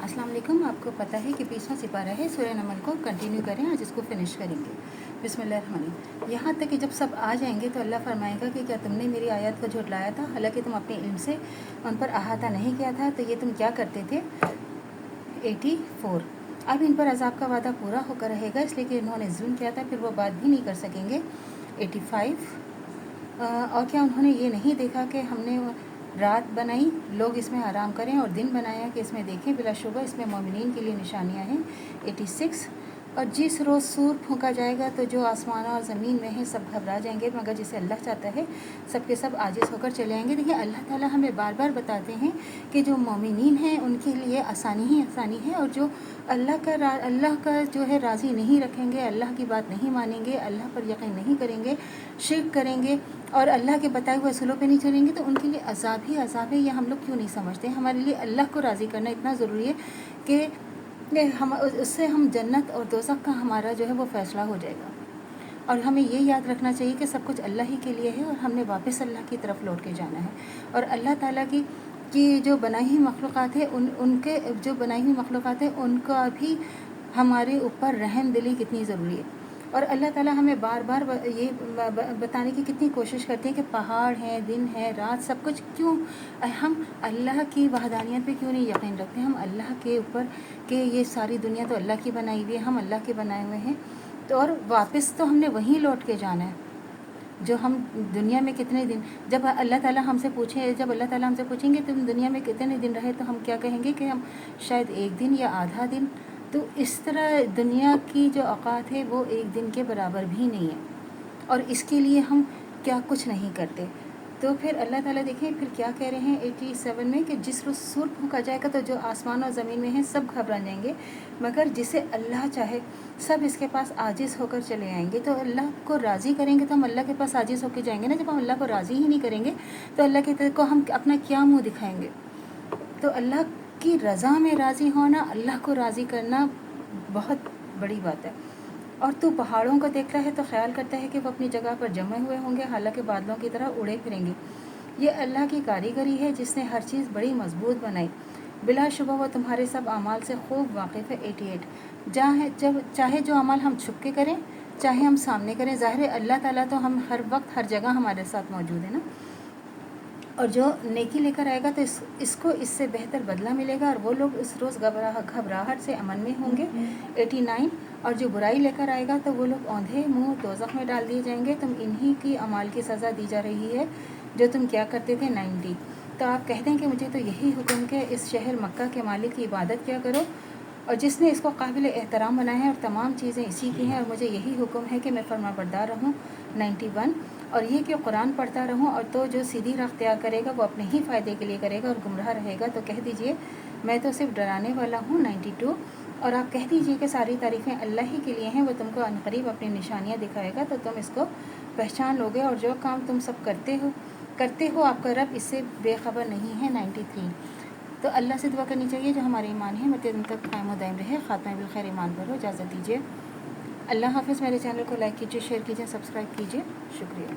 अस्सलाम वालेकुम। आपको पता है कि 20वां सिपारा है सूरह नमल को कंटिन्यू करें, आज इसको फिनिश करेंगे। बिस्मिल्लाहिर्रहमानिर्रहीम। यहाँ तक कि जब सब आ जाएंगे तो अल्लाह फरमाएगा कि क्या तुमने मेरी आयत को झुटलाया था, हालांकि तुम अपने इल्म से उन पर अहाता नहीं किया था, तो ये तुम क्या करते थे। 84। अब इन पर अजाब का वादा पूरा होकर रहेगा, इसलिए कि इन्होंने जुल्म किया था, फिर वो बात भी नहीं कर सकेंगे। 85। और क्या उन्होंने ये नहीं देखा कि हमने रात बनाई लोग इसमें आराम करें और दिन बनाया कि इसमें देखें, बिलाशुबा इसमें मोमिनीन के लिए निशानियां हैं। 86। और जिस रोज़ सूर फूंका जाएगा तो जो आसमान और ज़मीन में है सब घबरा जाएंगे, मगर जिसे अल्लाह चाहता है सब के सब आजिज़ होकर चले आएंगे। देखिए अल्लाह ताला हमें बार बार बताते हैं कि जो मोमिनीन हैं उनके लिए आसानी ही आसानी है, और जो अल्लाह का जो है राज़ी नहीं रखेंगे, अल्लाह की बात नहीं मानेंगे, अल्लाह पर यकीन नहीं करेंगे, शिर्क करेंगे और अल्लाह के बताए हुए असूलों पे नहीं चलेंगे, तो उनके लिए अजाब ही अजाब है। ये हम लोग क्यों नहीं समझते। हमारे लिए अल्लाह को राज़ी करना इतना ज़रूरी है कि हम उससे हम जन्नत और दोज़ख का हमारा जो है वो फ़ैसला हो जाएगा। और हमें ये याद रखना चाहिए कि सब कुछ अल्लाह ही के लिए है और हमने वापस अल्लाह की तरफ लौट के जाना है। और अल्लाह ताला की जो बनाई हुई मखलूक़ात है उनके जो बनाई हुई मखलूक़ात है उनका भी हमारे ऊपर रहम दिली कितनी ज़रूरी है। और अल्लाह ताला हमें बार बार ये बताने की कितनी कोशिश करते हैं कि पहाड़ हैं, दिन है, रात, सब कुछ क्यों हम अल्लाह की वहदानियत पे क्यों नहीं यकीन रखते। हम अल्लाह के ऊपर कि ये सारी दुनिया तो अल्लाह की बनाई हुई है, हम अल्लाह के बनाए हुए हैं, तो और वापस तो हमने वहीं लौट के जाना है जो हम दुनिया में कितने दिन, जब अल्लाह ताला हमसे पूछेंगे तुम दुनिया में कितने दिन रहे, तो हम क्या कहेंगे कि हम शायद एक दिन या आधा दिन। तो इस तरह दुनिया की जो औकात है वो एक दिन के बराबर भी नहीं है, और इसके लिए हम क्या कुछ नहीं करते। तो फिर अल्लाह ताला देखें फिर क्या कह रहे हैं 87 में कि जिस रोज़ सूर फूंका जाएगा तो जो आसमान और ज़मीन में है सब घबरा जाएंगे, मगर जिसे अल्लाह चाहे सब इसके पास आजिज़ होकर चले आएंगे। तो अल्लाह को राज़ी करेंगे तो हम अल्लाह के पास आजिज़ होकर जाएंगे ना। जब हम अल्लाह को राज़ी ही नहीं करेंगे तो अल्लाह के को हम अपना क्या मुँह दिखाएँगे। तो अल्लाह की रज़ा में राज़ी होना, अल्लाह को राज़ी करना बहुत बड़ी बात है। और तू पहाड़ों को देखता है तो ख्याल करता है कि वो अपनी जगह पर जमे हुए होंगे, हालांकि बादलों की तरह उड़े फिरेंगे। ये अल्लाह की कारीगरी है जिसने हर चीज़ बड़ी मजबूत बनाई, बिलाशुबा वो तुम्हारे सब अमाल से खूब वाकिफ़ है। 88। चाहे जो अमाल हम छुप के करें चाहे हम सामने करें, ज़ाहिर है अल्लाह ताला तो हम हर वक्त हर जगह हमारे साथ मौजूद है ना। और जो नेकी लेकर आएगा तो इसको इससे बेहतर बदला मिलेगा, और वो लोग इस रोज़ घबराहट से अमन में होंगे। 89। और जो बुराई लेकर आएगा तो वो लोग औंधे मुंह दोज़ख में डाल दिए जाएंगे, तुम इन्हीं की अमाल की सज़ा दी जा रही है जो तुम क्या करते थे। 90। तो आप कहते हैं कि मुझे तो यही हुक्म कि इस शहर मक्का के मालिक की इबादत किया करो और जिसने इसको काबिल एहतराम बनाया है, और तमाम चीज़ें इसी की हैं, और मुझे यही हुक्म है कि मैं फरमाबरदार रहूँ। 91। और ये कि कुरान पढ़ता रहूँ, और तो जो सीधी राह अख्तियार करेगा वो अपने ही फ़ायदे के लिए करेगा, और गुमराह रहेगा तो कह दीजिए मैं तो सिर्फ डराने वाला हूँ। 92। और आप कह दीजिए कि सारी तारीफ़ें अल्लाह ही के लिए हैं, वो तुमको अनकरीब अपनी निशानियाँ दिखाएगा तो तुम इसको पहचान लोगे, और जो काम तुम सब करते हो आपका रब इससे बेखबर नहीं है। 93। तो अल्लाह से दुआ करनी चाहिए जो हमारे ईमान है मरते दिन तक कायम व दायम रहे, ख़ात्मा बिल खैर ईमान पर हो। इजाज़त दीजिए। अल्लाह हाफ़िज़। मेरे चैनल को लाइक कीजिए, शेयर कीजिए, सब्सक्राइब कीजिए। शुक्रिया।